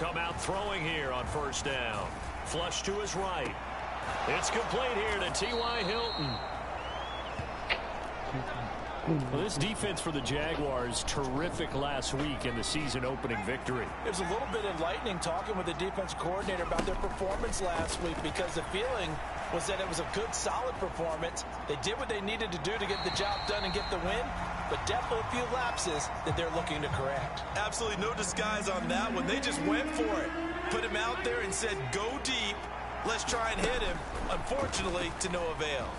come out throwing here on first down. Flush to his right. It's complete here to T.Y. Hilton. Well, this defense for the Jaguars, terrific last week in the season-opening victory. It was a little bit enlightening talking with the defense coordinator about their performance last week, because the feeling was that it was a good, solid performance. They did what they needed to do to get the job done and get the win, but definitely a few lapses that they're looking to correct. Absolutely no disguise on that one. They just went for it. Put him out there and said, go deep. Let's try and hit him. Unfortunately, to no avail.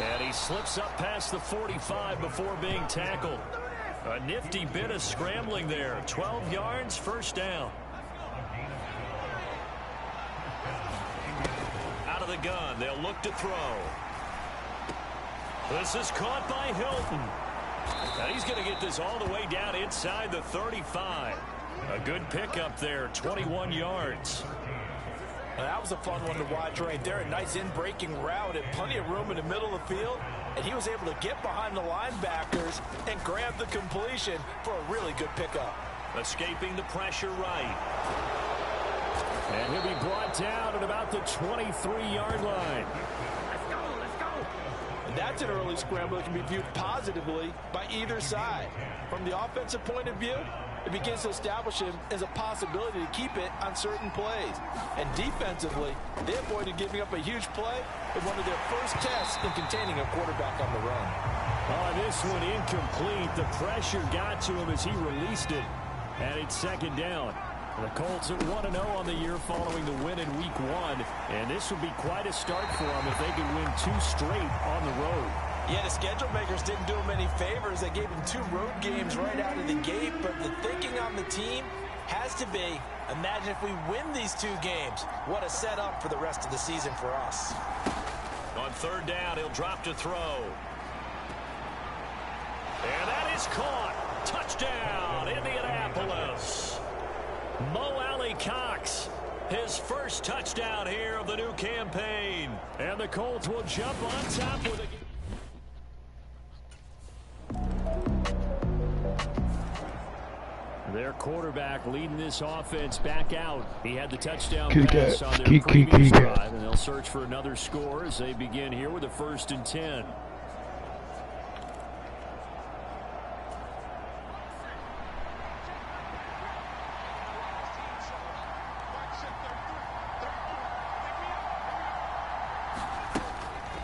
And he slips up past the 45 before being tackled. A nifty bit of scrambling there. 12 yards, first down. Out of the gun, they'll look to throw. This is caught by Hilton. And he's going to get this all the way down inside the 35. A good pickup there, 21 yards. Well, that was a fun one to watch right there. A nice in-breaking route and plenty of room in the middle of the field. And he was able to get behind the linebackers and grab the completion for a really good pickup. Escaping the pressure right. And he'll be brought down at about the 23-yard line. Let's go. And that's an early scramble that can be viewed positively by either side. From the offensive point of view, it begins to establish him as a possibility to keep it on certain plays. And defensively, they avoided giving up a huge play in one of their first tests in containing a quarterback on the run. Oh, this one incomplete. The pressure got to him as he released it. And it's second down. The Colts at 1-0 on the year following the win in Week 1. And this would be quite a start for them if they could win 2 straight on the road. Yeah, the schedule makers didn't do him any favors. They gave him 2 road games right out of the gate. But the thinking on the team has to be, imagine if we win these 2 games. What a setup for the rest of the season for us. On third down, he'll drop to throw. And that is caught. Touchdown, Indianapolis. Mo Alley-Cox, his first touchdown here of the new campaign. And the Colts will jump on top with a... Their quarterback leading this offense back out. He had the touchdown pass on their previous drive, and they'll search for another score as they begin here with a 1st and 10.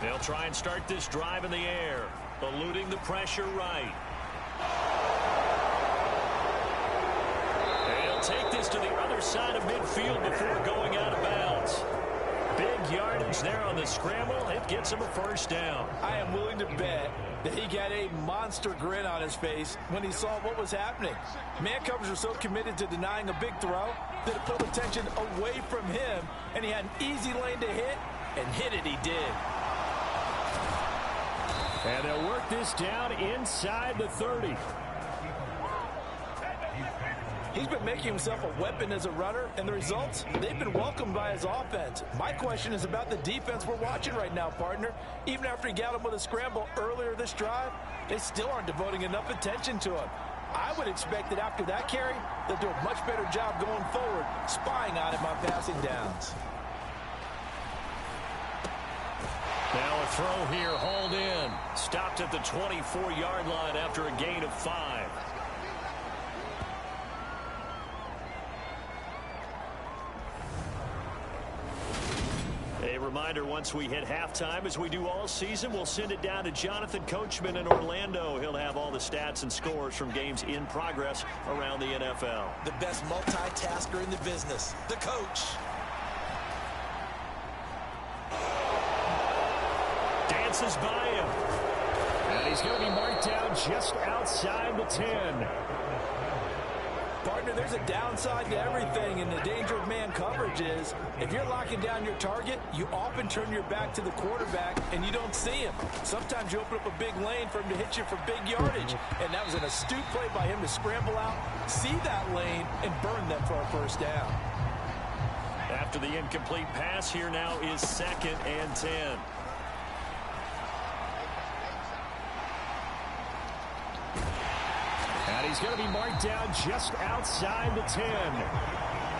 They'll try and start this drive in the air, eluding the pressure right. Take this to the other side of midfield before going out of bounds. Big yardage there on the scramble. It gets him a first down. I am willing to bet that he got a monster grin on his face when he saw what was happening. Man coverage was so committed to denying a big throw that it pulled attention away from him, and he had an easy lane to hit, and hit it he did. And they'll work this down inside the 30. He's been making himself a weapon as a runner, and the results, they've been welcomed by his offense. My question is about the defense we're watching right now, partner. Even after he got him with a scramble earlier this drive, they still aren't devoting enough attention to him. I would expect that after that carry, they'll do a much better job going forward, spying on him on passing downs. Now a throw here, hauled in. Stopped at the 24-yard line after a gain of 5. A reminder, once we hit halftime, as we do all season, we'll send it down to Jonathan Coachman in Orlando. He'll have all the stats and scores from games in progress around the NFL. The best multitasker in the business, the coach. Dances by him. And he's going to be marked down just outside the 10. Partner, there's a downside to everything, and the danger of man coverage is if you're locking down your target, you often turn your back to the quarterback and you don't see him. Sometimes you open up a big lane for him to hit you for big yardage, and that was an astute play by him to scramble out, see that lane, and burn them for a first down. After the incomplete pass, here now is 2nd and 10. he's going to be marked down just outside the 10.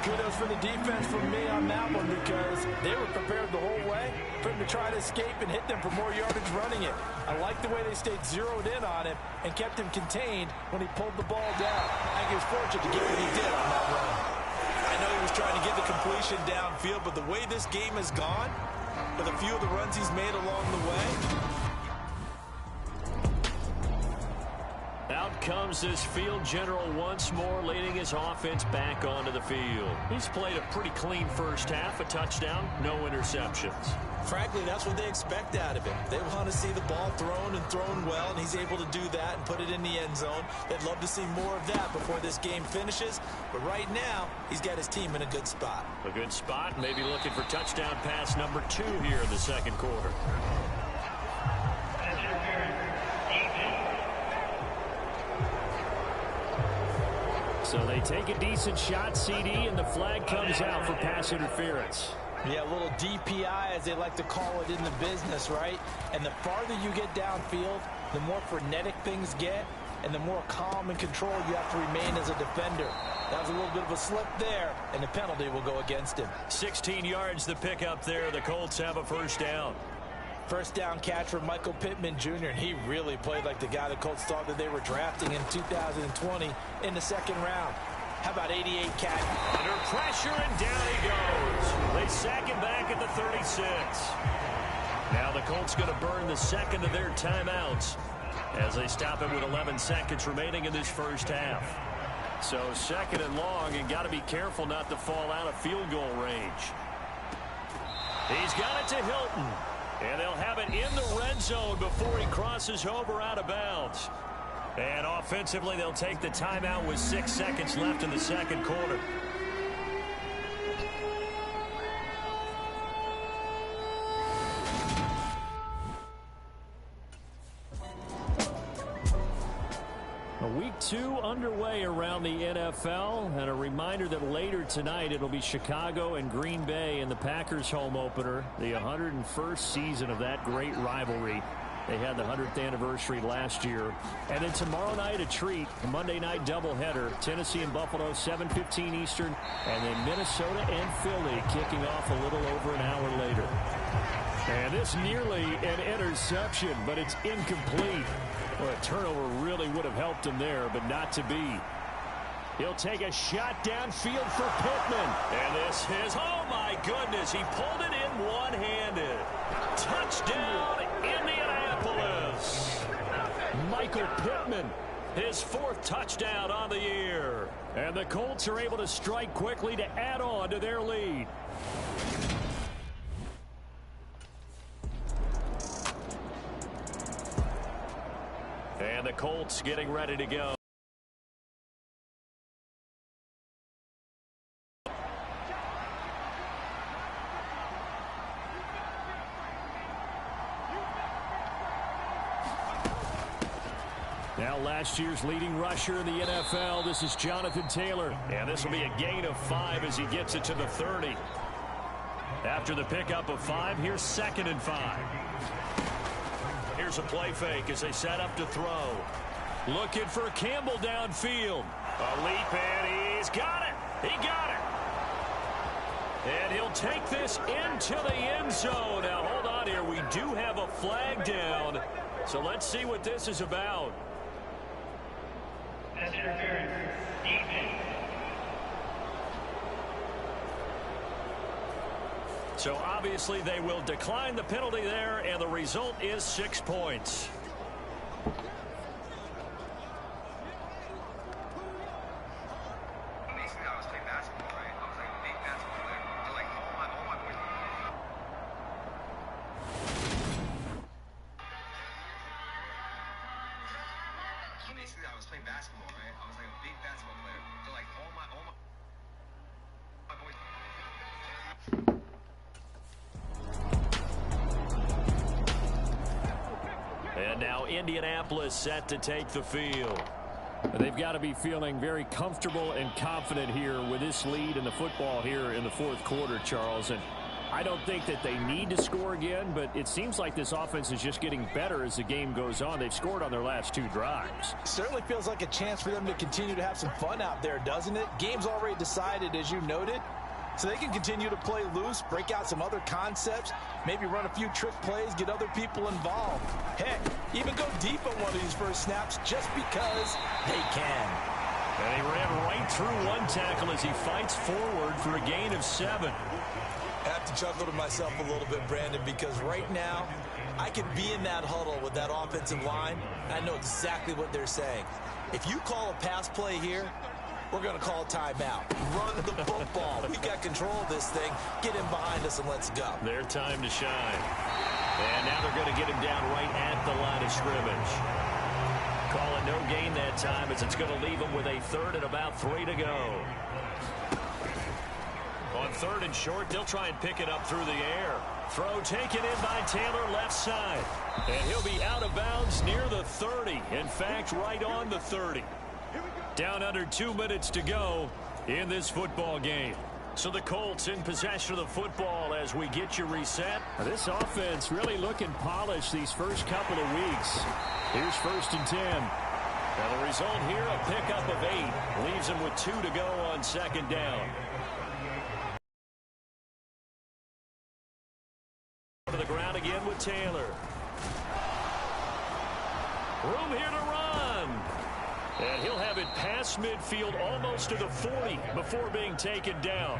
Kudos for the defense from me on that one, because they were prepared the whole way for him to try to escape and hit them for more yardage running it. I like the way they stayed zeroed in on him and kept him contained when he pulled the ball down. I think he was fortunate to get what he did on that run. I know he was trying to get the completion downfield, but the way this game has gone, with a few of the runs he's made along the way. Out comes this field general once more, leading his offense back onto the field. He's played a pretty clean first half, a touchdown, no interceptions. Frankly, that's what they expect out of him. They want to see the ball thrown and thrown well, and he's able to do that and put it in the end zone. They'd love to see more of that before this game finishes, but right now, he's got his team in a good spot. A good spot, maybe looking for touchdown pass number 2 here in the second quarter. So they take a decent shot, CD, and the flag comes out for pass interference. Yeah, a little DPI, as they like to call it in the business, right? And the farther you get downfield, the more frenetic things get, and the more calm and control you have to remain as a defender. That was a little bit of a slip there, and the penalty will go against him. 16 yards the pickup there. The Colts have a first down. First down catch for Michael Pittman Jr., and he really played like the guy the Colts thought that they were drafting in 2020 in the second round. How about 88 cat? Under pressure, and down he goes. They sack him back at the 36. Now the Colts going to burn the second of their timeouts as they stop it with 11 seconds remaining in this first half. So second and long, and got to be careful not to fall out of field goal range. He's got it to Hilton. And they'll have it in the red zone before he crosses over out of bounds. And offensively, they'll take the timeout with 6 seconds left in the second quarter. Week 2 underway around the NFL, and a reminder that later tonight it'll be Chicago and Green Bay in the Packers home opener, the 101st season of that great rivalry. They had the 100th anniversary last year. And then tomorrow night a treat, a Monday night doubleheader, Tennessee and Buffalo, 7:15 Eastern, and then Minnesota and Philly kicking off a little over an hour later. And this nearly an interception, but it's incomplete. Well, a turnover really would have helped him there, but not to be. He'll take a shot downfield for Pittman. And this is, oh my goodness, he pulled it in one-handed. Touchdown, Indianapolis. Michael Pittman, his 4th touchdown on the year. And the Colts are able to strike quickly to add on to their lead. And the Colts getting ready to go. Now last year's leading rusher in the NFL, this is Jonathan Taylor. And this will be a gain of 5 as he gets it to the 30. After the pickup of 5, here's 2nd and 5. Here's a play fake as they set up to throw. Looking for Campbell downfield. A leap, and he's got it. He got it. And he'll take this into the end zone. Now, hold on here. We do have a flag down. So let's see what this is about. That's interference. Defense. So obviously they will decline the penalty there, and the result is 6 points. And now Indianapolis set to take the field. They've got to be feeling very comfortable and confident here with this lead in the football here in the 4th quarter, Charles. And I don't think that they need to score again, but it seems like this offense is just getting better as the game goes on. They've scored on their last 2 drives. Certainly feels like a chance for them to continue to have some fun out there, doesn't it? Game's already decided, as you noted. So they can continue to play loose, break out some other concepts, maybe run a few trick plays, get other people involved. Heck, even go deep on one of these first snaps just because they can. And he ran right through one tackle as he fights forward for a gain of 7. I have to chuckle to myself a little bit, Brandon, because right now I can be in that huddle with that offensive line, and I know exactly what they're saying. If you call a pass play here, we're going to call a timeout. Run the football. We got control of this thing. Get him behind us and let's go. Their time to shine. And now they're going to get him down right at the line of scrimmage. Call it no gain that time as it's going to leave him with a 3rd and about 3 to go. On 3rd and short, they'll try and pick it up through the air. Throw taken in by Taylor left side. And he'll be out of bounds near the 30. In fact, right on the 30. Down under 2 minutes to go in this football game. So the Colts in possession of the football as we get you reset. This offense really looking polished these first couple of weeks. Here's 1st and 10. Now the result here, a pickup of 8. Leaves him with 2 to go on 2nd down. To the ground again with Taylor. Room here to run. And he'll have it past midfield almost to the 40 before being taken down.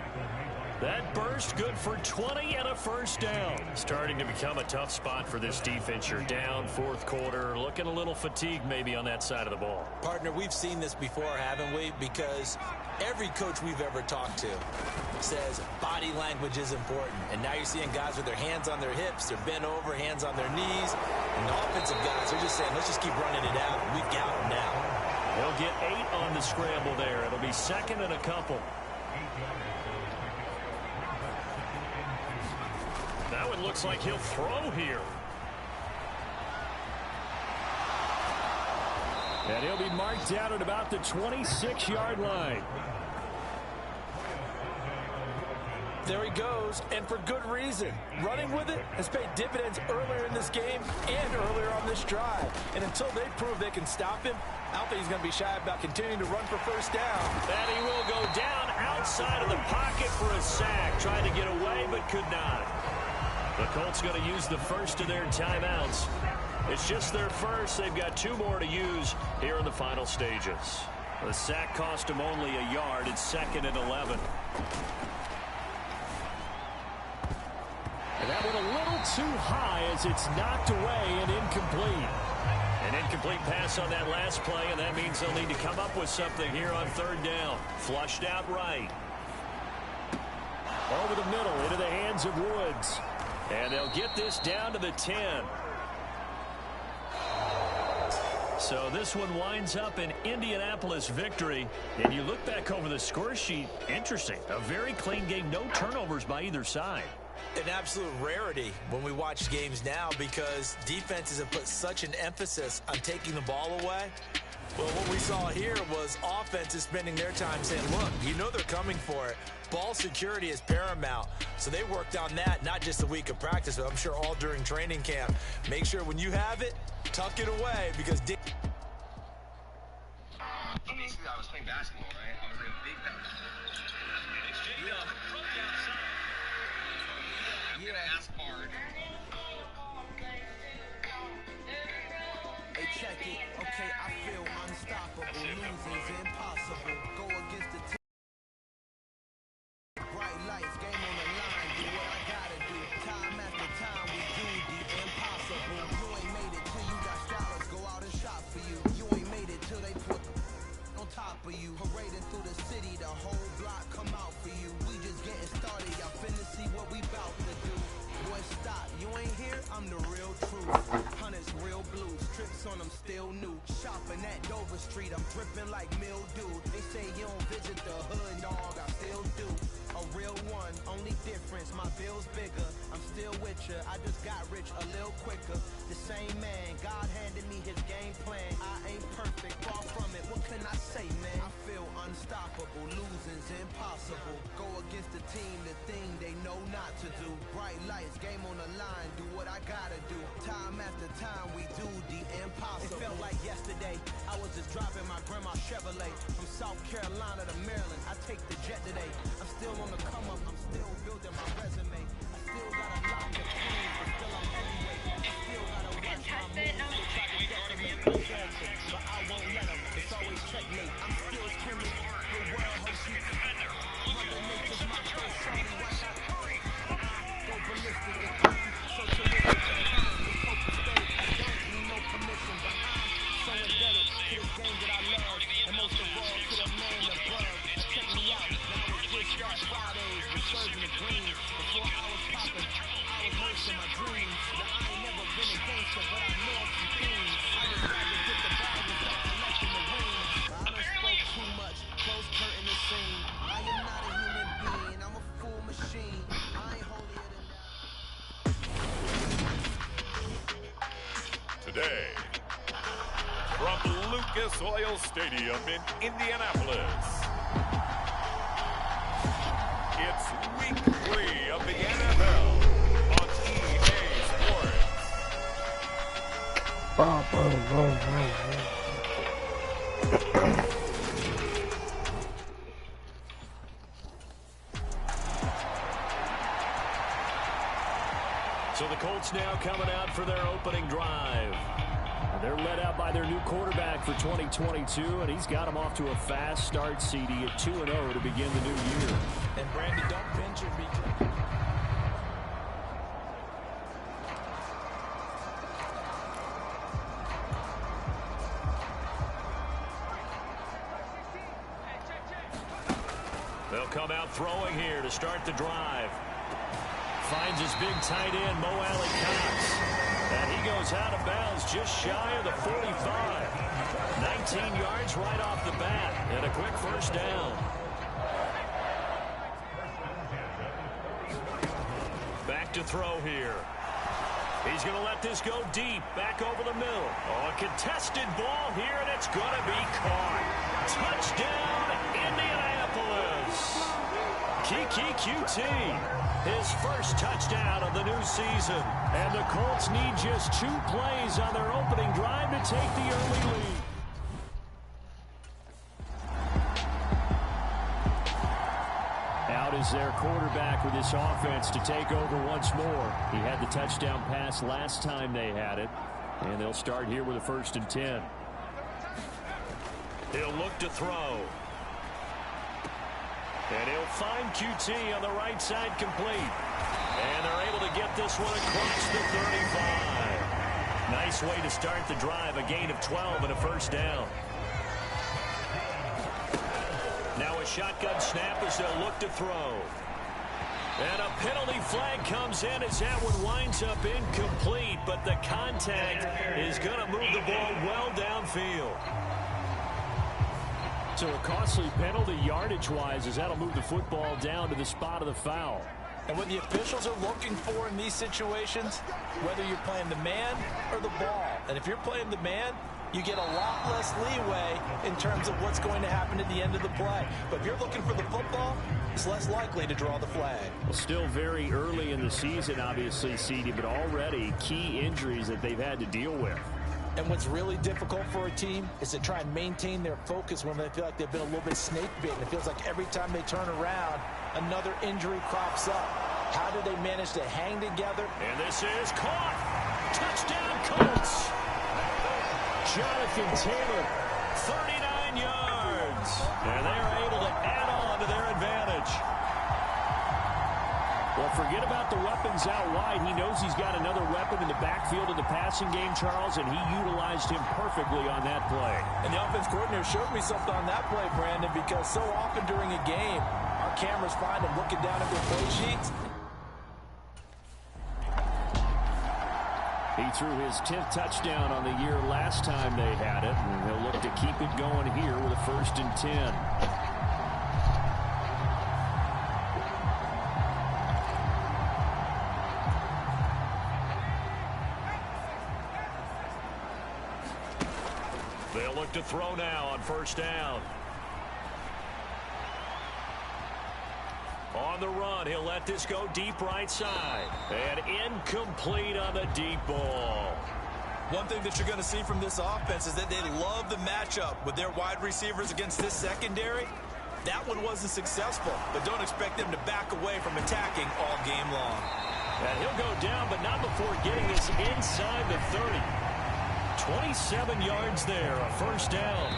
That burst good for 20 and a 1st down. Starting to become a tough spot for this defense. You're down 4th quarter. Looking a little fatigued maybe on that side of the ball. Partner, we've seen this before, haven't we? Because every coach we've ever talked to says body language is important. And now you're seeing guys with their hands on their hips, they're bent over, hands on their knees. And the offensive guys are just saying, let's just keep running it out. We've got them now. He'll get 8 on the scramble there. It'll be 2nd and a couple. Now it looks like he'll throw here. And he'll be marked down at about the 26-yard line. There he goes, and for good reason. Running with it has paid dividends earlier in this game and earlier on this drive. And until they prove they can stop him, I don't think he's going to be shy about continuing to run for 1st down. And he will go down outside of the pocket for a sack. Tried to get away, but could not. The Colts going to use the first of their timeouts. It's just their first. They've got 2 more to use here in the final stages. The sack cost him only a yard. It's 2nd and 11. And that went a little too high as it's knocked away and incomplete. An incomplete pass on that last play, and that means they'll need to come up with something here on 3rd down. Flushed out right. Over the middle into the hands of Woods. And they'll get this down to the 10. So this one winds up an Indianapolis victory. And you look back over the score sheet, interesting. A very clean game, no turnovers by either side. An absolute rarity when we watch games now because defenses have put such an emphasis on taking the ball away. Well, what we saw here was offenses spending their time saying, look, you know they're coming for it. Ball security is paramount. So they worked on that, not just a week of practice, but I'm sure all during training camp. Make sure when you have it, tuck it away because... Basically, I was playing basketball, right? I was like a big I'm gonna ask hard. Hey, check it. Okay, I feel unstoppable. Losing's impossible. Go against the team. Bright lights, game on the line. Do what I gotta do. Time after time, we do the impossible. You ain't made it till you got scholars go out and shop for you. You ain't made it till they put on top of you. Parading through the city, the whole block come out for you. We just getting started. Y'all finna see what we bout to do. Boy, stop. You ain't here, I'm the real truth. Hunters, real blues. Trips on them still new. Shopping at Dover Street, I'm dripping like mildew. They say you don't visit the hood, dog, I still do. A real one, only difference, my bill's bigger. I'm still with ya, I just got rich a little quicker. The same man, God handed me his game plan. I ain't perfect, far from it, what can I say, man? I feel unstoppable, losing's impossible. Go against the team, the thing they know not to do. Bright lights, game on the line, do what I gotta do. Time after time, we do the impossible. It felt like yesterday, I was just driving my grandma's Chevrolet from South Carolina to Maryland. I take the jet today. I'm still on the come up, I'm still building my resume. I still got a lot to prove, but still I'm heavyweight. I still gotta watch my moves, they try to decimate my character, but I won't let them. It's always checkmate. I'm still screaming. The world hopes you defender. Mother Nature's my first shorty. Why not? Go ballistic and I'm so terrific. This hope to stay. I don't need no permission, but I'm so indebted to this game that I love, and most of all to the man above. Check me out. Now it's just start Fridays. We're serving the green. Before I was popping, I was nursing my dreams. Now I ain't never been a gangster, but I know some things. I just rather get the bag and start collecting the wings. I done spoke too much. Close curtain the scene. I am not a human being. I'm a full machine. I ain't holier than that. Today, from Lucas Oil Stadium in Indianapolis, it's week 3 of the NFL on EA Sports. So the Colts now coming out for their opening drive. They're led out by their new quarterback for 2022, and he's got them off to a fast start, CD, at 2-0 to begin the new year. And Brandon, don't pinch your beat. They'll come out throwing here to start the drive. Finds his big tight end, Mo Alley-Cox. And he goes out of bounds just shy of the 45. 19 yards right off the bat. And a quick first down. Back to throw here. He's going to let this go deep. Back over the middle. Oh, a contested ball here, and it's going to be caught. Touchdown, Indianapolis. Kiki QT. His first touchdown of the new season. And the Colts need just 2 plays on their opening drive to take the early lead. Out is their quarterback with this offense to take over once more. He had the touchdown pass last time they had it. And they'll start here with a 1st and 10. He'll look to throw. And he'll find QT on the right side complete. And they're able to get this one across the 35. Nice way to start the drive. A gain of 12 and a first down. Now a shotgun snap as they'll look to throw. And a penalty flag comes in as that one winds up incomplete. But the contact is going to move the ball well downfield. So a costly penalty yardage-wise as that'll move the football down to the spot of the foul. And what the officials are looking for in these situations, whether you're playing the man or the ball. And if you're playing the man, you get a lot less leeway in terms of what's going to happen at the end of the play. But if you're looking for the football, it's less likely to draw the flag. Well, still very early in the season, obviously, CD, but already key injuries that they've had to deal with. And what's really difficult for a team is to try and maintain their focus when they feel like they've been a little bit snake bitten. It feels like every time they turn around, another injury crops up. How do they manage to hang together? And this is caught. Touchdown, Colts. Jonathan Taylor, 39 yards. And they are able to add on to their advantage. Well, forget about the weapons out wide. He knows he's got another weapon in the backfield of the passing game, Charles, and he utilized him perfectly on that play. And the offense coordinator showed me something on that play, Brandon, because so often during a game, our cameras find him looking down at their play sheets. He threw his 10th touchdown on the year last time they had it, and he'll look to keep it going here with a 1st and 10. They'll look to throw now on 1st down. On on the run. He'll let this go deep right side. And incomplete on the deep ball. One thing that you're going to see from this offense is that they love the matchup with their wide receivers against this secondary. That one wasn't successful, but don't expect them to back away from attacking all game long. And he'll go down, but not before getting this inside the 30. 27 yards there, a first down.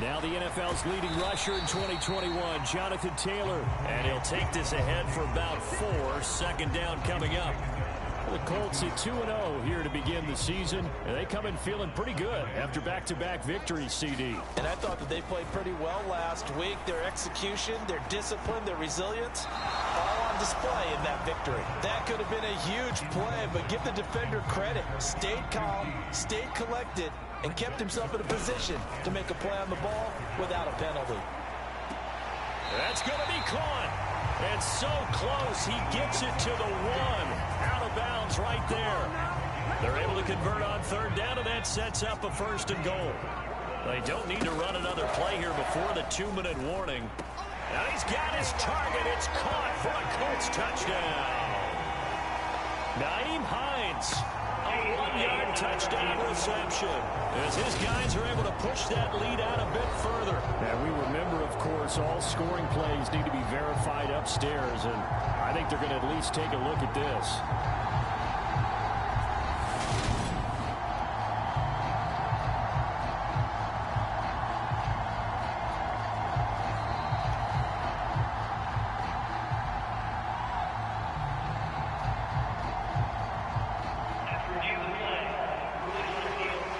Now the NFL's leading rusher in 2021, Jonathan Taylor. And he'll take this ahead for about 4. Second down coming up. The Colts at 2-0 here to begin the season. And they come in feeling pretty good after back-to-back victories, CD. And I thought that they played pretty well last week. Their execution, their discipline, their resilience, all on display in that victory. That could have been a huge play, but give the defender credit. Stayed calm, stayed collected, and kept himself in a position to make a play on the ball without a penalty. That's going to be caught. And so close, he gets it to the 1. Out of bounds right there. They're able to convert on third down, and that sets up a first and goal. They don't need to run another play here before the 2-minute warning. Now he's got his target. It's caught for a Colts touchdown. Nyheim Hines, a 1-yard touchdown reception, as his guys are able to push that lead out a bit further. And we remember, of course, all scoring plays need to be verified upstairs, and I think they're going to at least take a look at this.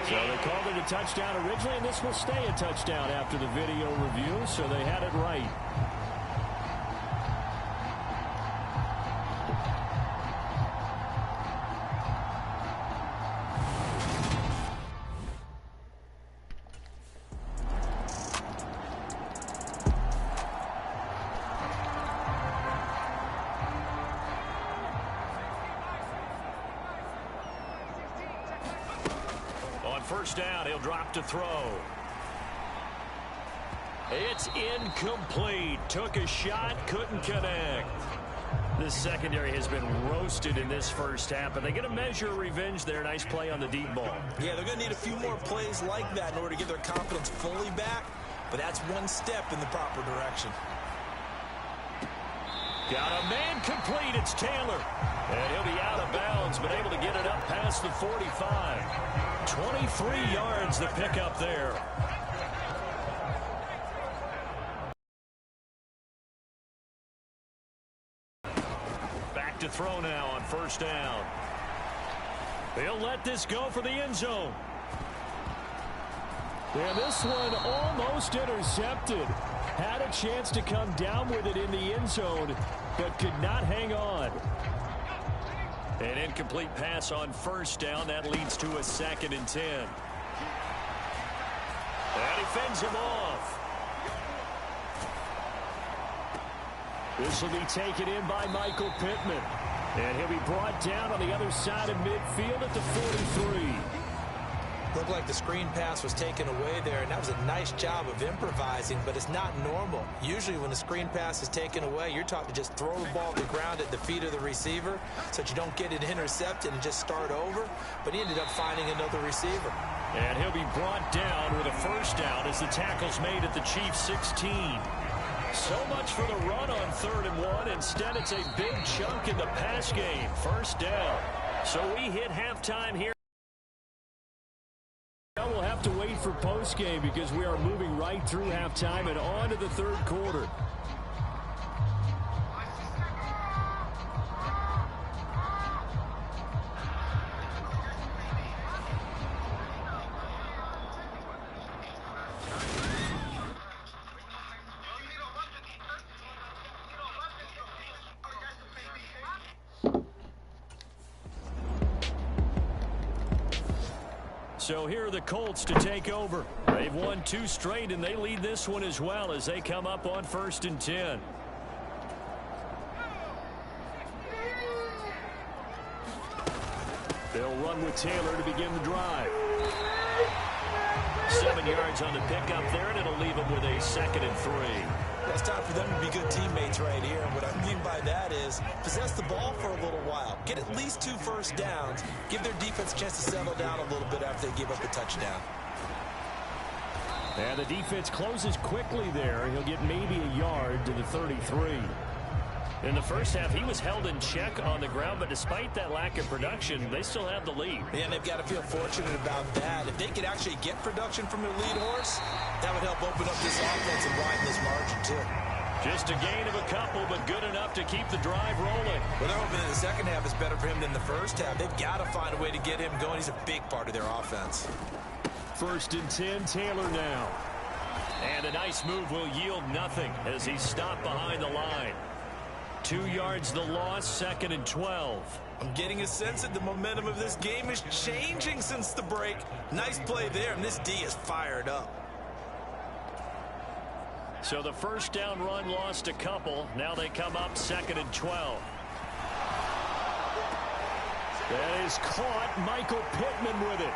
So they called it a touchdown originally, and this will stay a touchdown after the video review, so they had it right. First down, he'll drop to throw. It's incomplete. Took a shot, couldn't connect. This secondary has been roasted in this first half, but they're going to measure revenge there. Nice play on the deep ball. Yeah, they're going to need a few more plays like that in order to get their confidence fully back, but that's one step in the proper direction. Got a man complete. It's Taylor. And he'll be out of bounds, but able to get it up past the 45. 23 yards the pickup there. Back to throw now on first down. They'll let this go for the end zone. And this one almost intercepted. Had a chance to come down with it in the end zone, but could not hang on. An incomplete pass on first down. That leads to a 2nd and 10. And he fends him off. This will be taken in by Michael Pittman. And he'll be brought down on the other side of midfield at the 43. Looked like the screen pass was taken away there, and that was a nice job of improvising, but it's not normal. Usually when the screen pass is taken away, you're taught to just throw the ball to the ground at the feet of the receiver so that you don't get it intercepted and just start over, but he ended up finding another receiver. And he'll be brought down with a first down as the tackle's made at the Chiefs' 16. So much for the run on 3rd and 1. Instead, it's a big chunk in the pass game. First down. So we hit halftime here. Now we'll have to wait for postgame because we are moving right through halftime and on to the 3rd quarter. So here are the Colts to take over. They've won 2 straight, and they lead this one as well as they come up on 1st and 10. They'll run with Taylor to begin the drive. 7 yards on the pickup there, and it'll leave them with a 2nd and 3. Well, it's time for them to be good teammates right here. And what I mean by that is possess the ball for a little while. Get at least 2 first downs. Give their defense a chance to settle down a little bit after they give up a touchdown. And the defense closes quickly there. He'll get maybe a yard to the 33. In the first half, he was held in check on the ground, but despite that lack of production, they still have the lead. Yeah, and they've got to feel fortunate about that. If they could actually get production from their lead horse, that would help open up this offense and widen this margin, too. Just a gain of a couple, but good enough to keep the drive rolling. Well, they're hoping that the second half is better for him than the first half. They've got to find a way to get him going. He's a big part of their offense. 1st and 10, Taylor now. And a nice move will yield nothing as he's stopped behind the line. 2 yards the loss, 2nd and 12. I'm getting a sense that the momentum of this game is changing since the break. Nice play there, and this D is fired up. So the first down run lost a couple. Now they come up 2nd and 12. That is caught. Michael Pittman with it.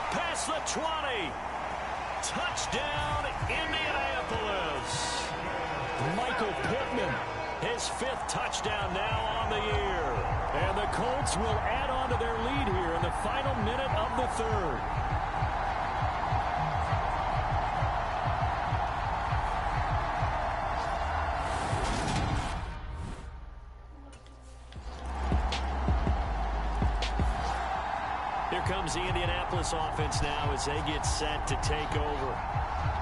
Past the 20. Touchdown, Indianapolis. Michael Pittman. His 5th touchdown now on the year. And the Colts will add on to their lead here in the final minute of the 3rd. Here comes the Indianapolis offense now as they get set to take over.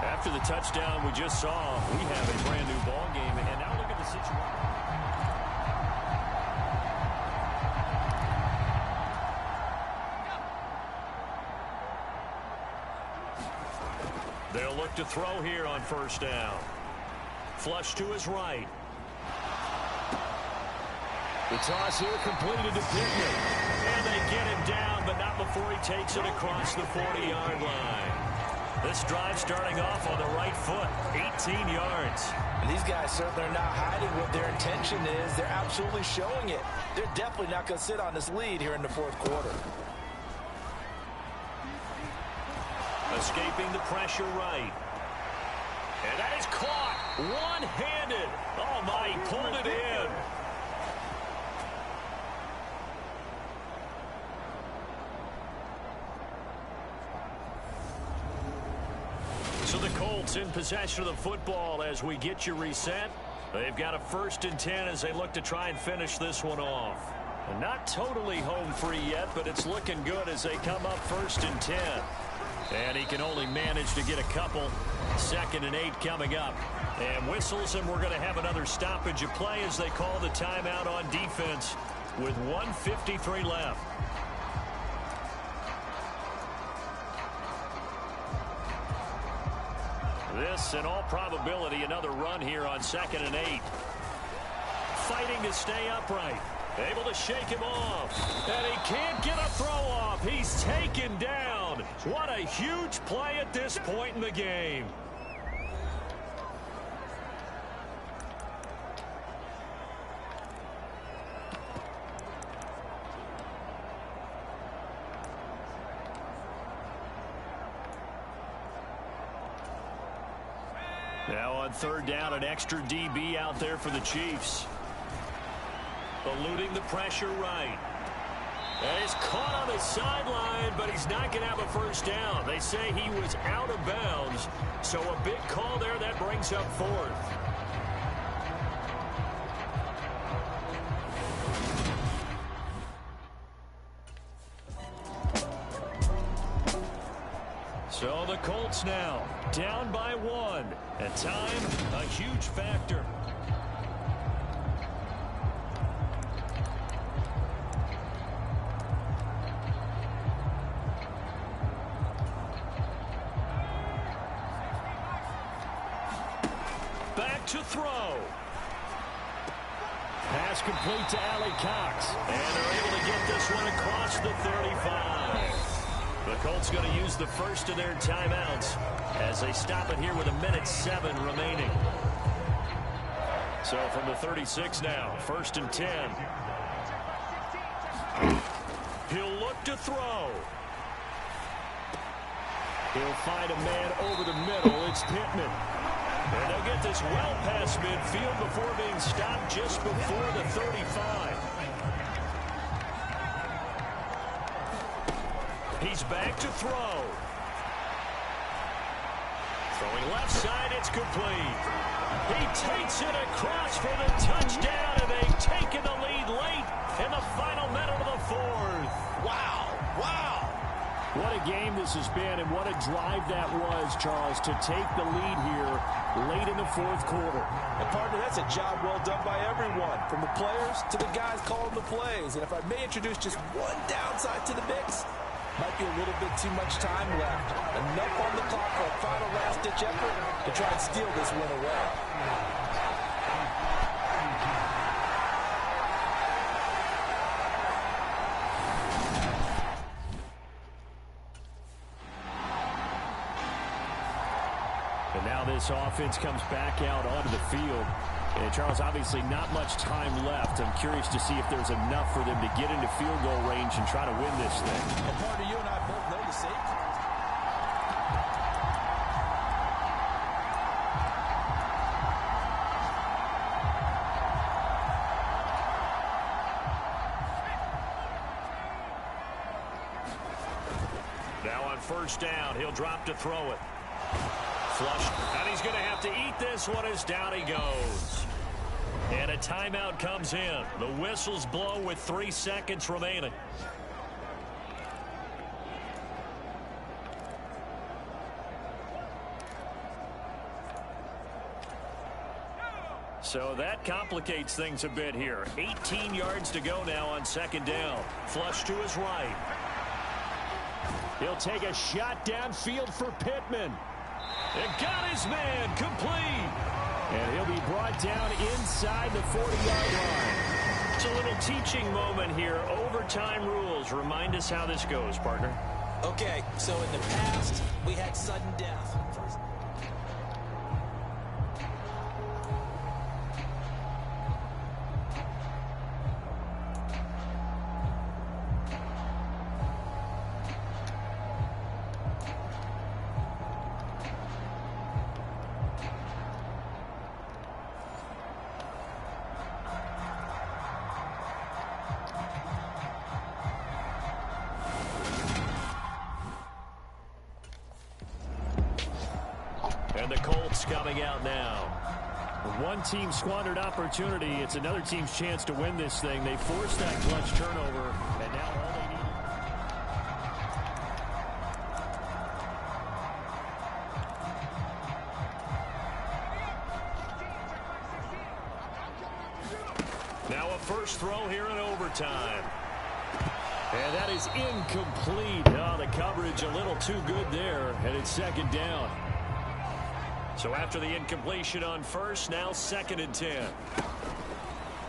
After the touchdown we just saw, we have a brand new ball game. And now look at the situation. They'll look to throw here on 1st down. Flush to his right. The toss here completed to Pittman. And they get him down, but not before he takes it across the 40-yard line. This drive starting off on the right foot, 18 yards. And these guys certainly are not hiding what their intention is. They're absolutely showing it. They're definitely not going to sit on this lead here in the 4th quarter. Escaping the pressure right. And that is caught one-handed. Oh, my, he pulled it in. So the Colts in possession of the football as we get you reset. They've got a 1st and 10 as they look to try and finish this one off. And not totally home free yet, but it's looking good as they come up 1st and 10. And he can only manage to get a couple. 2nd and 8 coming up. And whistles, and we're going to have another stoppage of play as they call the timeout on defense with 1:53 left. This, in all probability, another run here on 2nd and 8. Fighting to stay upright. Able to shake him off. And he can't get a throw off. He's taken down. What a huge play at this point in the game. Now on 3rd down, an extra DB out there for the Chiefs. Eluding the pressure right. And he's caught on the sideline, but he's not going to have a 1st down. They say he was out of bounds, so a big call there that brings up 4th. So the Colts now down by 1. At time, a huge factor. Back to throw. Pass complete to Allie Cox. And they're able to get this one across the 35. The Colts Colts going to use the first of their timeouts as they stop it here with 1:07 remaining. So from the 36 now, 1st and 10. He'll look to throw. He'll find a man over the middle. It's Pittman. And they'll get this well past midfield before being stopped just before the 35. He's back to throw. Throwing left side, it's complete. He takes it across for the touchdown, and they've taken the lead late in the final minute of the 4th. Wow, wow. What a game this has been, and what a drive that was, Charles, to take the lead here late in the 4th quarter. And partner, that's a job well done by everyone, from the players to the guys calling the plays. And if I may introduce just one downside to the mix, might be a little bit too much time left. Enough on the clock for a final last-ditch effort to try and steal this win away. And now this offense comes back out onto the field. And, Charles, obviously not much time left. I'm curious to see if there's enough for them to get into field goal range and try to win this thing. Well, partner, you and I both know the safety. Now on 1st down, he'll drop to throw it. Flush, and he's going to have to eat this one as down he goes. And a timeout comes in. The whistles blow with 3 seconds remaining. So that complicates things a bit here. 18 yards to go now on 2nd down. Flush to his right. He'll take a shot downfield for Pittman. And got his man complete. And he'll be brought down inside the 40-yard line. It's a little teaching moment here. Overtime rules. Remind us how this goes, partner. Okay, so in the past, we had sudden death. And the Colts coming out now. One team squandered opportunity. It's another team's chance to win this thing. They forced that clutch turnover, and now all they need. Now a first throw here in overtime. And that is incomplete. Oh, the coverage a little too good there, and it's 2nd down. So after the incompletion on 1st, now 2nd and 10.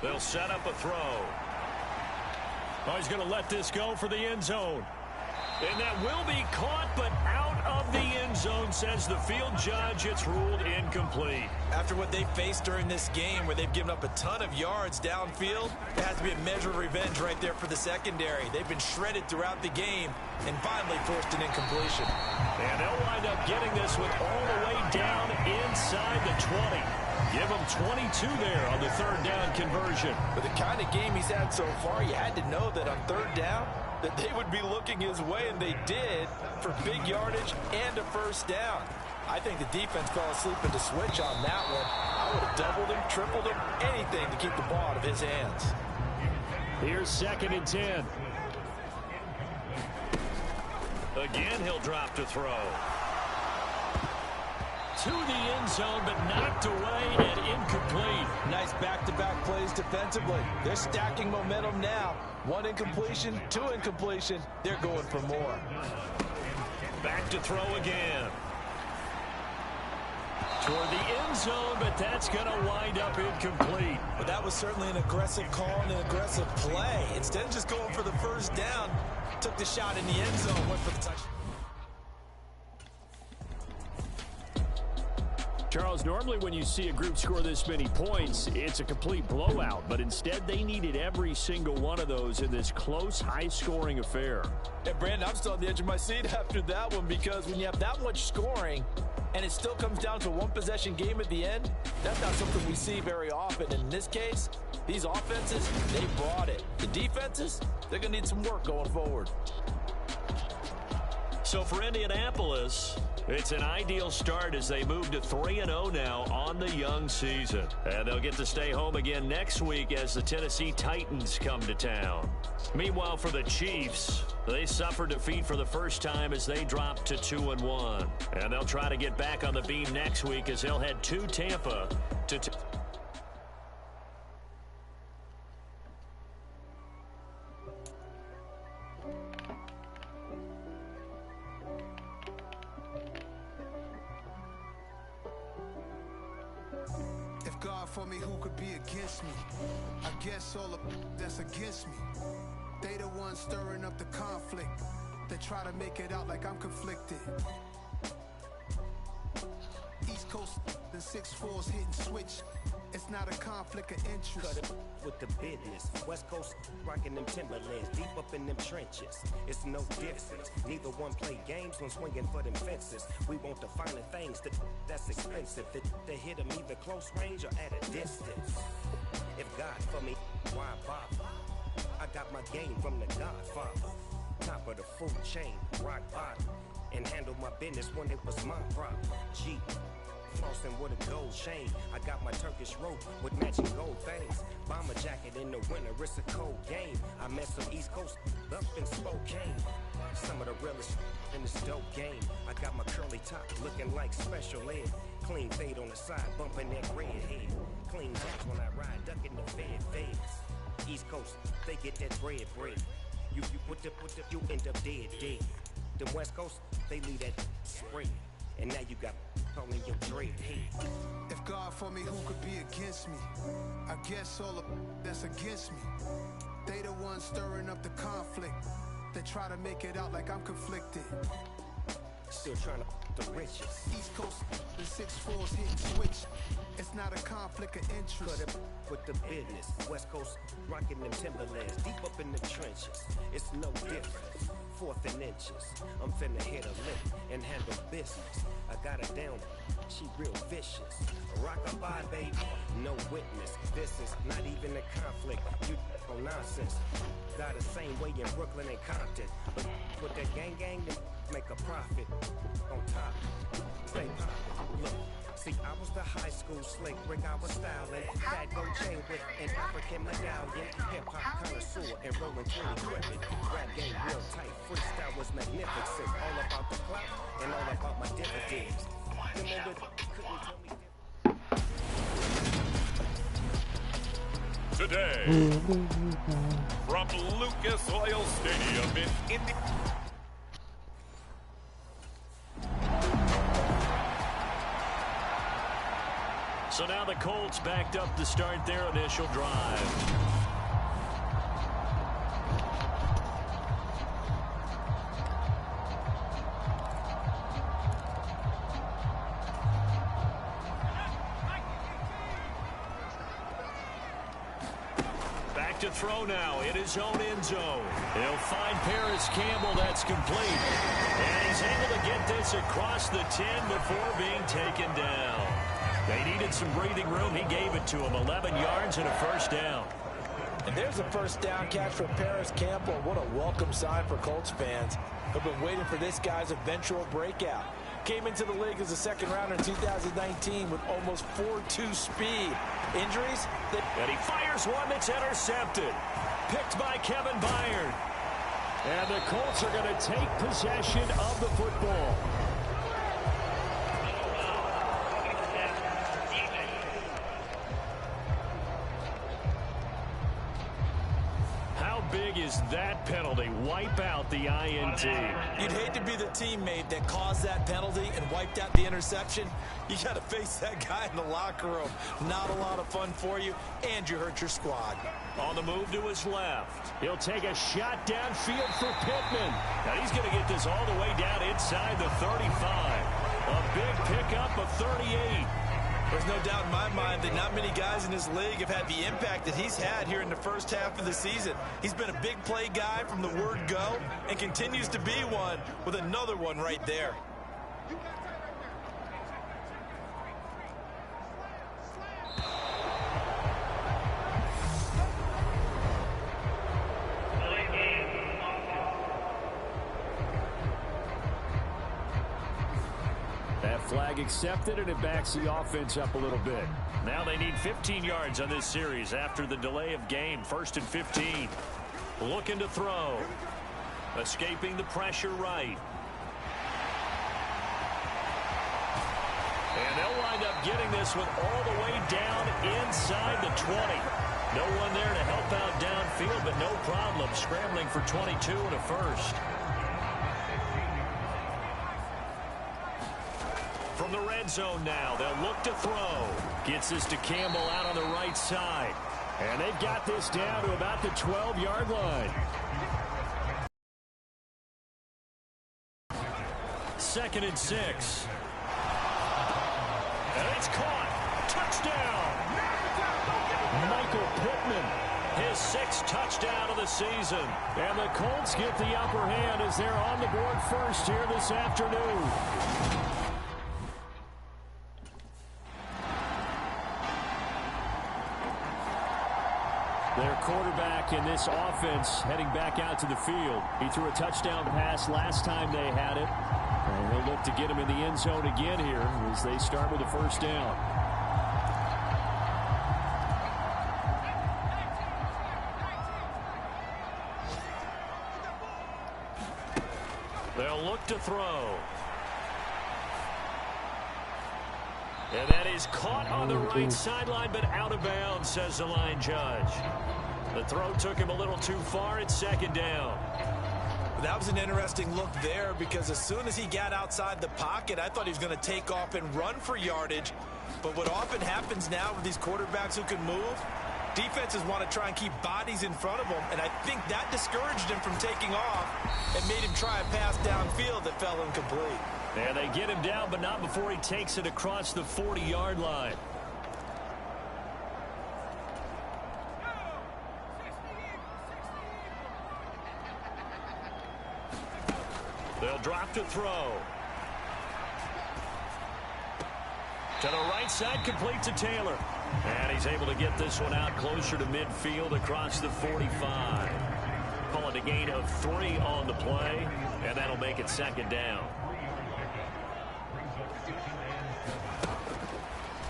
They'll set up a throw. Oh, he's going to let this go for the end zone. And that will be caught, but out of the end zone, says the field judge. It's ruled incomplete. After what they faced during this game, where they've given up a ton of yards downfield, it has to be a measure of revenge right there for the secondary. They've been shredded throughout the game and finally forced an incompletion. And they'll wind up getting this one all the way down inside the 20. Give him 22 there on the 3rd down conversion. With the kind of game he's had so far, you had to know that on 3rd down, that they would be looking his way, and they did, for big yardage and a 1st down. I think the defense fell asleep at the switch on that one. I would have doubled him, tripled him, anything to keep the ball out of his hands. Here's 2nd and 10. Again, he'll drop to throw. To the end zone, but knocked away and incomplete. Nice back-to-back plays defensively. They're stacking momentum now. 1 incompletion, 2 incompletion. They're going for more. Back to throw again. Toward the end zone, but that's going to wind up incomplete. But that was certainly an aggressive call and an aggressive play. Instead of just going for the 1st down, took the shot in the end zone, went for the touchdown. Charles, normally when you see a group score this many points, it's a complete blowout. But instead, they needed every single one of those in this close, high-scoring affair. And Brandon, I'm still on the edge of my seat after that one, because when you have that much scoring and it still comes down to a one-possession game at the end, that's not something we see very often. In this case, these offenses, they brought it. The defenses, they're going to need some work going forward. So for Indianapolis, it's an ideal start as they move to 3-0 now on the young season. And they'll get to stay home again next week as the Tennessee Titans come to town. Meanwhile, for the Chiefs, they suffered defeat for the first time as they dropped to 2-1. And they'll try to get back on the beam next week as they'll head to Tampa to... For me, who could be against me? I guess all of that's against me. They the ones stirring up the conflict. They try to make it out like I'm conflicted. East Coast, the 6'4s hitting switch. It's not a conflict of interest. Cut it with the business. West Coast rocking them Timberlands, deep up in them trenches. It's no difference. Neither one play games when swinging for them fences. We want the finer things that's expensive. That hit them either close range or at a distance. If God for me, why bother? I got my game from the Godfather. Top of the food chain, rock bottom. And handle my business when it was my problem. G. Flossing with a gold chain. I got my Turkish rope with matching gold things. Bomber jacket in the winter, it's a cold game. I met some East Coast up in Spokane. Some of the realest in this dope game. I got my curly top looking like special ed. Clean fade on the side, bumping that red head. Clean jacks when I ride, ducking the feds. East Coast, they get that bread. You end up dead. The West Coast, they leave that spread. And now you got calling your dread head. If God for me, who could be against me? I guess all of that's against me. They the ones stirring up the conflict. They try to make it out like I'm conflicted. Still trying to the riches. East Coast, the 6'4s hitting switch. It's not a conflict of interest. Cut it with the business. West Coast rocking them Timberlands, deep up in the trenches. It's no difference. Fourth and inches. I'm finna hit a lick and handle business. I got her down. She real vicious. Rock-a-bye, baby. No witness. This is not even a conflict. You on nonsense. Got the same way in Brooklyn and Compton. But with that gang, then make a profit. On top. Stay pop. Look. See, I was the high school slick Rick, I was styling. Fat gold chain with an African medallion. Hip-hop connoisseur and rolling 20 cricket. Rap game real tight, freestyle was magnificent. All about the clout and all about my dividends. Them old couldn't tell me Today, from Lucas Oil Stadium in Indiana. So now the Colts backed up to start their initial drive. Back to throw now in his own end zone. He'll find Paris Campbell. That's complete. And he's able to get this across the 10 before being taken down. They needed some breathing room. He gave it to him. 11 yards and a first down. And there's a first down catch for Paris Campbell. What a welcome sign for Colts fans. They've been waiting for this guy's eventual breakout. Came into the league as a second rounder in 2019 with almost 4.2 speed. Injuries? And he fires one that's intercepted. Picked by Kevin Byard. And the Colts are going to take possession of the football. Big is that penalty? Wipe out the INT. You'd hate to be the teammate that caused that penalty and wiped out the interception. You got to face that guy in the locker room. Not a lot of fun for you, and you hurt your squad. On the move to his left. He'll take a shot downfield for Pittman. Now he's going to get this all the way down inside the 35. A big pickup of 38. There's no doubt in my mind that not many guys in this league have had the impact that he's had here in the first half of the season. He's been a big play guy from the word go and continues to be one with another one right there. Flag accepted, and it backs the offense up a little bit. Now they need 15 yards on this series after the delay of game. 1st and 15. Looking to throw. Escaping the pressure right. And they'll wind up getting this one all the way down inside the 20. No one there to help out downfield, but no problem. Scrambling for 22 and a first. From the red zone now, they'll look to throw. Gets this to Campbell out on the right side. And they've got this down to about the 12-yard line. 2nd and 6. And it's caught. Touchdown. Michael Pittman, his 6th touchdown of the season. And the Colts get the upper hand as they're on the board first here this afternoon. Their quarterback in this offense heading back out to the field. He threw a touchdown pass last time they had it. And they'll look to get him in the end zone again here as they start with a first down. They'll look to throw. And that is caught on the right sideline, but out of bounds, says the line judge. The throw took him a little too far. It's 2nd down. That was an interesting look there because as soon as he got outside the pocket, I thought he was going to take off and run for yardage. But what often happens now with these quarterbacks who can move, defenses want to try and keep bodies in front of them, and I think that discouraged him from taking off and made him try a pass downfield that fell incomplete. And they get him down, but not before he takes it across the 40-yard line. They'll drop to throw. To the right side, complete to Taylor. And he's able to get this one out closer to midfield across the 45. Call it a gain of 3 on the play, and that'll make it 2nd down.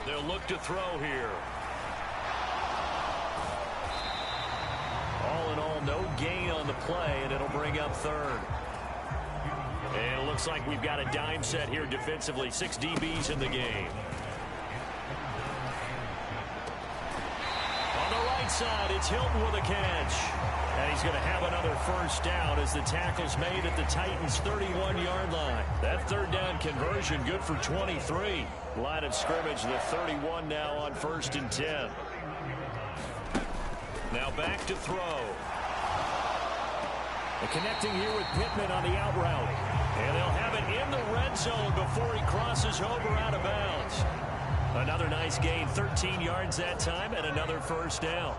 They'll look to throw here. All in all, no gain on the play, and it'll bring up 3rd. And it looks like we've got a dime set here defensively. 6 DBs in the game. On the right side, it's Hilton with a catch. And he's going to have another first down as the tackle's made at the Titans' 31-yard line. That 3rd down conversion good for 23. Line of scrimmage, the 31 now on 1st and 10. Now back to throw. And connecting here with Pittman on the out route. And they'll have it in the red zone before he crosses over out of bounds. Another nice gain, 13 yards that time, and another first down.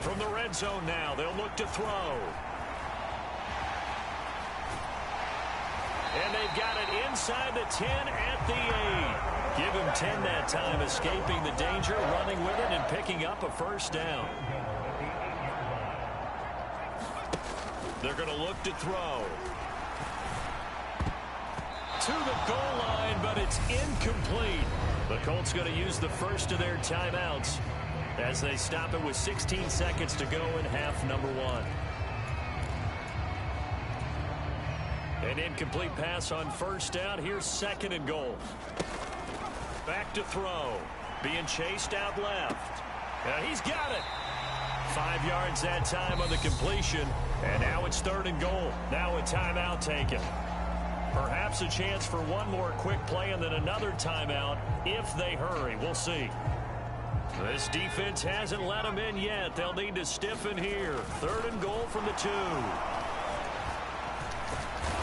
From the red zone now, they'll look to throw. And they've got it inside the 10 at the 8. Give him 10 that time, escaping the danger, running with it, and picking up a first down. They're going to look to throw. To the goal line, but it's incomplete. The Colts going to use the first of their timeouts as they stop it with 16 seconds to go in half number 1. An incomplete pass on first down. Here's 2nd and goal. Back to throw. Being chased out left. He's got it. 5 yards that time on the completion. And now it's 3rd and goal. Now a timeout taken. Perhaps a chance for one more quick play and then another timeout if they hurry. We'll see. This defense hasn't let them in yet. They'll need to stiffen here. 3rd and goal from the 2.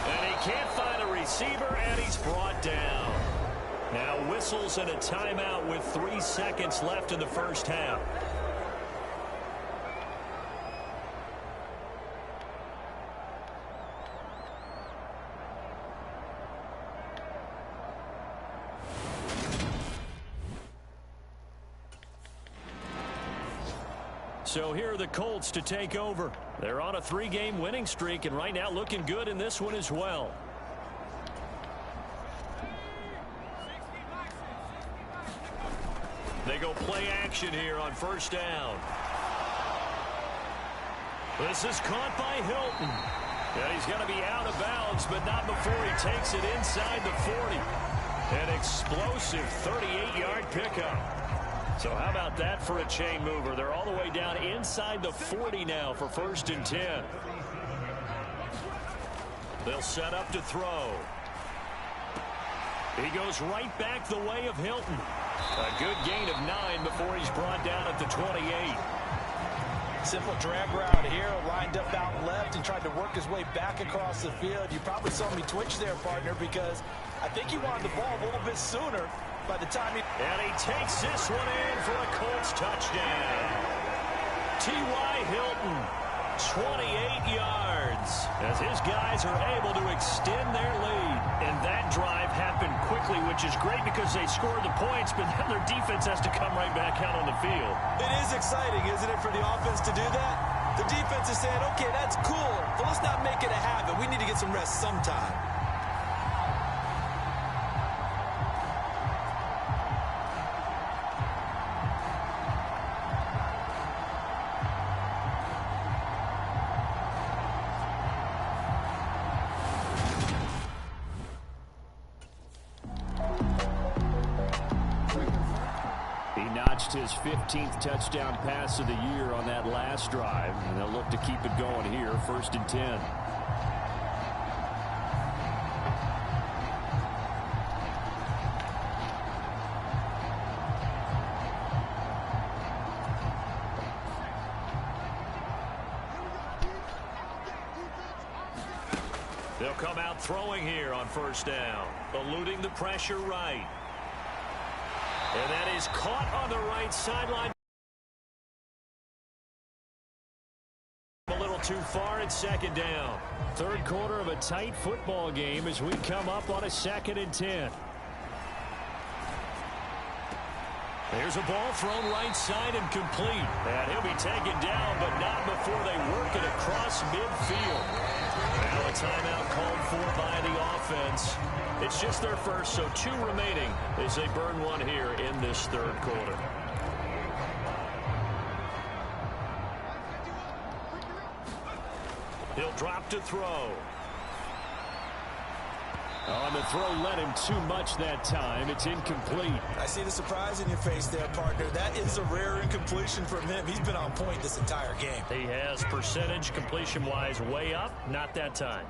And he can't find a receiver, and he's brought down. Now whistles and a timeout with 3 seconds left in the first half. So here are the Colts to take over. They're on a 3-game winning streak, and right now looking good in this one as well. They go play action here on first down. This is caught by Hilton. And he's going to be out of bounds, but not before he takes it inside the 40. An explosive 38-yard pickup. So how about that for a chain mover? They're all the way down inside the 40 now for 1st and 10. They'll set up to throw. He goes right back the way of Hilton. A good gain of 9 before he's brought down at the 28. Simple drag route here, lined up out left and tried to work his way back across the field. You probably saw me twitch there, partner, because I think he wanted the ball a little bit sooner. By the time and he takes this one in for a Colts touchdown. T.Y. Hilton, 28 yards, as his guys are able to extend their lead. And that drive happened quickly, which is great because they scored the points, but then their defense has to come right back out on the field. It is exciting, isn't it, for the offense to do that? The defense is saying, okay, that's cool, but let's not make it a habit. We need to get some rest sometime. His 15th touchdown pass of the year on that last drive, and they'll look to keep it going here, 1st and 10. They'll come out throwing here on 1st down, eluding the pressure right. And that is caught on the right sideline. A little too far at 2nd down. 3rd quarter of a tight football game as we come up on a 2nd and 10. There's a ball thrown right side and complete. And he'll be taken down, but not before they work it across midfield. Now a timeout called for by the offense. It's just their first, so 2 remaining as they burn one here in this 3rd quarter. He'll drop to throw. On the throw, led him too much that time. It's incomplete. I see the surprise in your face there, partner. That is a rare incompletion from him. He's been on point this entire game. He has percentage completion-wise way up. Not that time.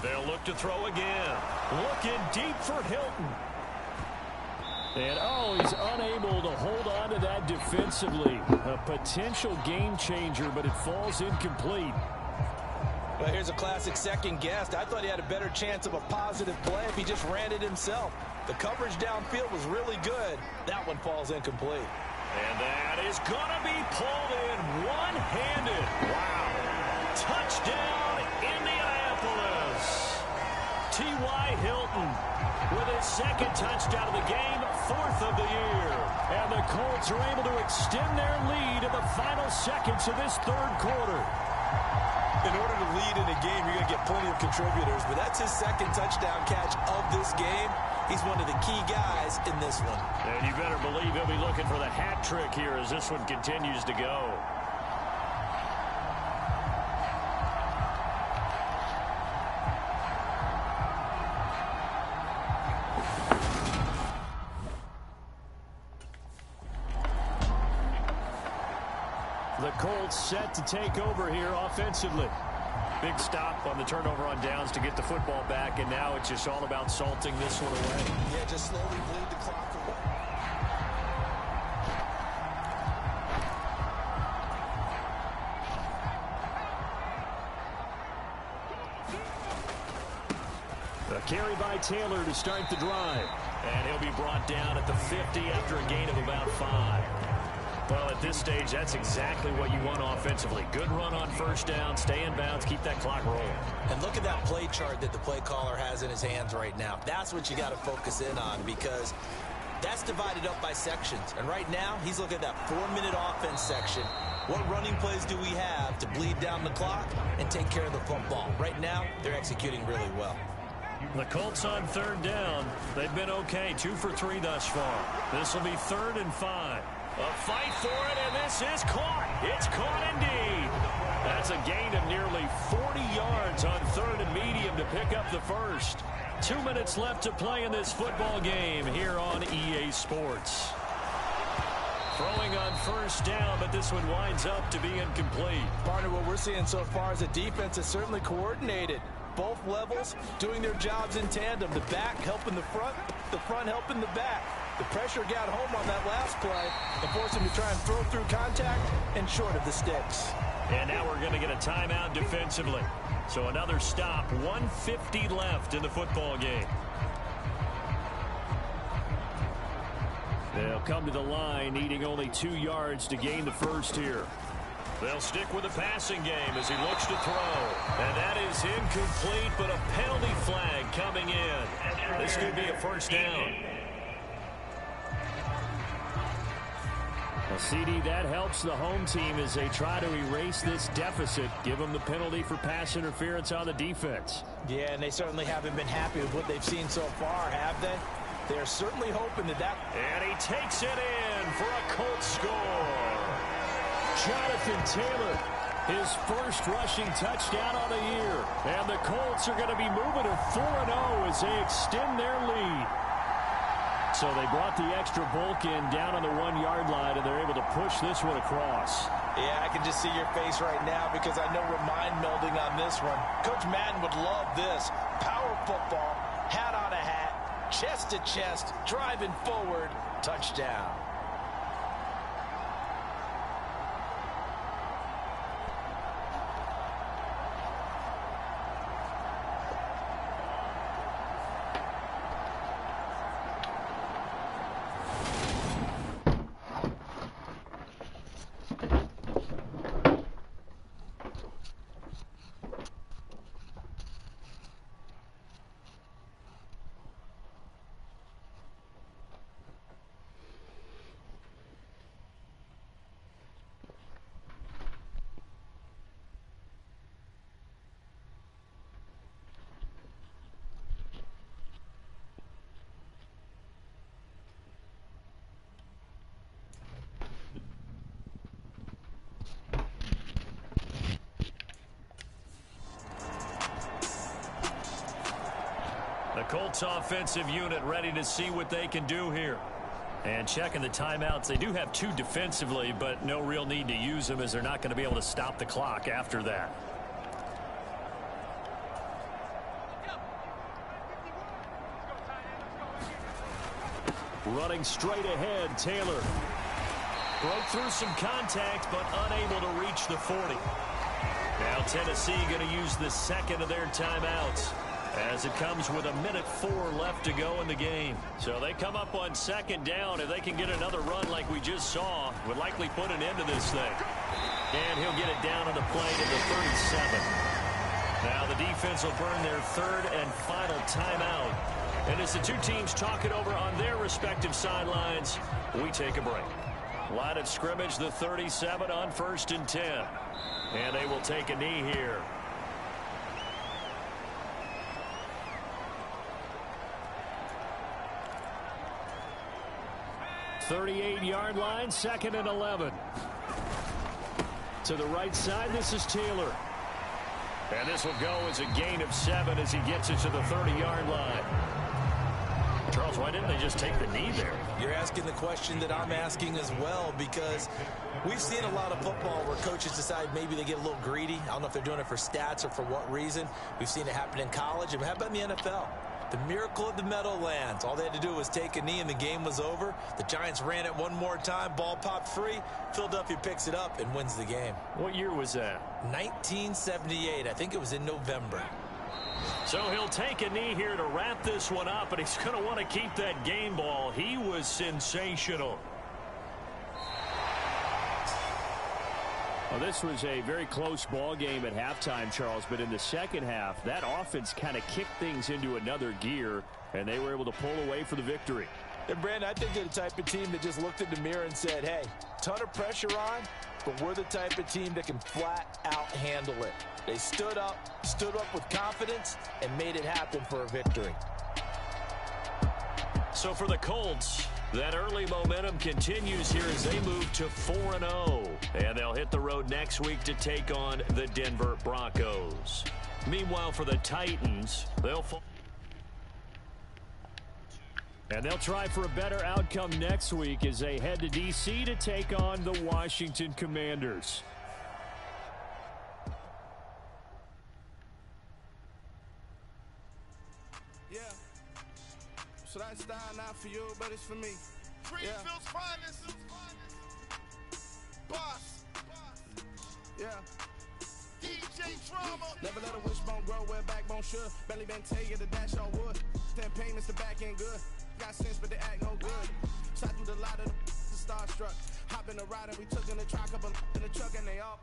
They'll look to throw again. Looking deep for Hilton. And, oh, he's unable to hold on to that defensively. A potential game changer, but it falls incomplete. Well, here's a classic second guess. I thought he had a better chance of a positive play if he just ran it himself. The coverage downfield was really good. That one falls incomplete. And that is going to be pulled in one-handed. Wow. Touchdown, Indianapolis. T.Y. Hilton with his 2nd touchdown of the game, 4th of the year. And the Colts are able to extend their lead in the final seconds of this 3rd quarter. In order to lead in a game, you're going to get plenty of contributors, but that's his 2nd touchdown catch of this game. He's one of the key guys in this one. And you better believe he'll be looking for the hat trick here as this one continues to go. The Colts set to take over here offensively. Big stop on the turnover on downs to get the football back, and now it's just all about salting this one away. Yeah, just slowly bleed the clock away. A carry by Taylor to start the drive. And he'll be brought down at the 50 after a gain of about 5. Well, at this stage, that's exactly what you want offensively. Good run on first down, stay in bounds, keep that clock rolling. And look at that play chart that the play caller has in his hands right now. That's what you got to focus in on, because that's divided up by sections. And right now, he's looking at that 4-minute offense section. What running plays do we have to bleed down the clock and take care of the football? Right now, they're executing really well. The Colts on third down. They've been okay, 2 for 3 thus far. This will be 3rd and 5. A fight for it, and this is caught. It's caught indeed. That's a gain of nearly 40 yards on 3rd and medium to pick up the first. 2 minutes left to play in this football game here on EA Sports. Throwing on first down, but this one winds up to be incomplete. Partner, what we're seeing so far is the defense is certainly coordinated. Both levels doing their jobs in tandem. The back helping the front helping the back. The pressure got home on that last play and forced him to try and throw through contact and short of the sticks. And now we're going to get a timeout defensively. So another stop, 1:50 left in the football game. They'll come to the line, needing only 2 yards to gain the first here. They'll stick with the passing game as he looks to throw. And that is incomplete, but a penalty flag coming in. This could be a first down. A CD that helps the home team as they try to erase this deficit. Give them the penalty for pass interference on the defense. Yeah, and they certainly haven't been happy with what they've seen so far, have they? They're certainly hoping that. And he takes it in for a Colts score. Jonathan Taylor, his first rushing touchdown on the year. And the Colts are going to be moving to 4-0 as they extend their lead. So they brought the extra bulk in down on the 1-yard line, and they're able to push this one across. Yeah, I can just see your face right now because I know we're mind melding on this one. Coach Madden would love this. Power football, hat on a hat, chest to chest, driving forward, touchdown. The Colts offensive unit ready to see what they can do here. And checking the timeouts, they do have 2 defensively, but no real need to use them as they're not going to be able to stop the clock after that. Running straight ahead, Taylor. Broke through some contact, but unable to reach the 40. Now Tennessee going to use the second of their timeouts, as it comes with 1:04 left to go in the game. So they come up on second down. If they can get another run like we just saw, would likely put an end to this thing. And he'll get it down on the play to the 37. Now the defense will burn their 3rd and final timeout. And as the two teams talk it over on their respective sidelines, we take a break. Line of scrimmage, the 37 on 1st and 10. And they will take a knee here. 38-yard line, 2nd and 11. To the right side, this is Taylor. And this will go as a gain of 7 as he gets it to the 30-yard line. Charles, why didn't they just take the knee there? You're asking the question that I'm asking as well, because we've seen a lot of football where coaches decide maybe they get a little greedy. I don't know if they're doing it for stats or for what reason. We've seen it happen in college. And how about in the NFL? The miracle of the Meadowlands. All they had to do was take a knee and the game was over. The Giants ran it one more time. Ball popped free. Philadelphia picks it up and wins the game. What year was that? 1978. I think it was in November. So he'll take a knee here to wrap this one up, and he's going to want to keep that game ball. He was sensational. Well, this was a very close ball game at halftime, Charles, but in the second half, that offense kind of kicked things into another gear, and they were able to pull away for the victory. And, Brandon, I think they're the type of team that just looked in the mirror and said, hey, ton of pressure on, but we're the type of team that can flat out handle it. They stood up with confidence, and made it happen for a victory. So for the Colts, that early momentum continues here as they move to 4-0. And they'll hit the road next week to take on the Denver Broncos. Meanwhile, for the Titans, they'll try for a better outcome next week as they head to D.C. to take on the Washington Commanders. Yeah. So that style not for you, but it's for me. Greenfield's finest. Boss. Yeah. DJ Drama. Never let a wishbone grow where a backbone should. Belly been take it to dash on wood. 10 payments to back end good. Got sense, but they act no good. Shot through the lot of the starstruck. Hop in the ride and we took in the truck up in the truck and they all.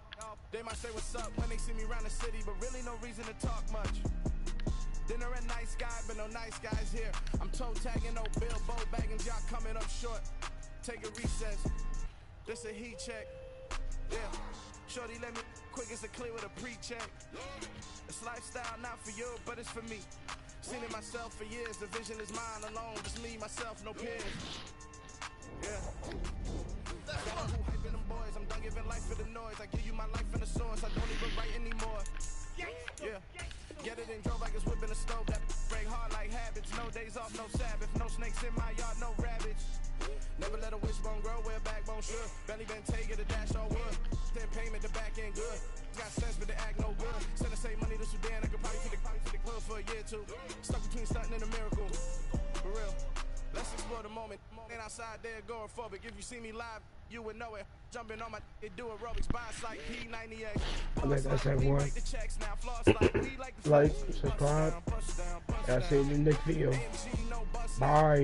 They might say what's up when they see me around the city, but really no reason to talk much. Dinner a nice guy, but no nice guys here. I'm toe tagging, no Bilbo bagging, y'all coming up short. Take a recess. This a heat check. Yeah. Shorty let me quick as a clear with a pre-check. It's lifestyle not for you, but it's for me. Seen it myself for years. The vision is mine alone. Just me, myself, no peers. Yeah. Who hyping them boys? I'm done giving life for the noise. I give you my life in the source. I don't even write anymore. Yeah. Get it and drove like it's whipping a stove. That break hard like habits. No days off, no Sabbath. No snakes in my yard, no rabbits. Never let a wishbone grow where a backbone should. Belly been take it to dash all wood. 10 payment, the back end good. Got sense, but they act no good. Send the same money to Sudan. I could probably fit the club for a year or two. Stuck between stunting and a miracle. For real. Let's explore the moment. Ain't outside there agoraphobic. If you see me live, you would know it. Jumping on my do aerobics. Bias like P98. I think that's everyone. Like, subscribe. I'll see you in the next video. Bye.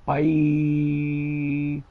Bye.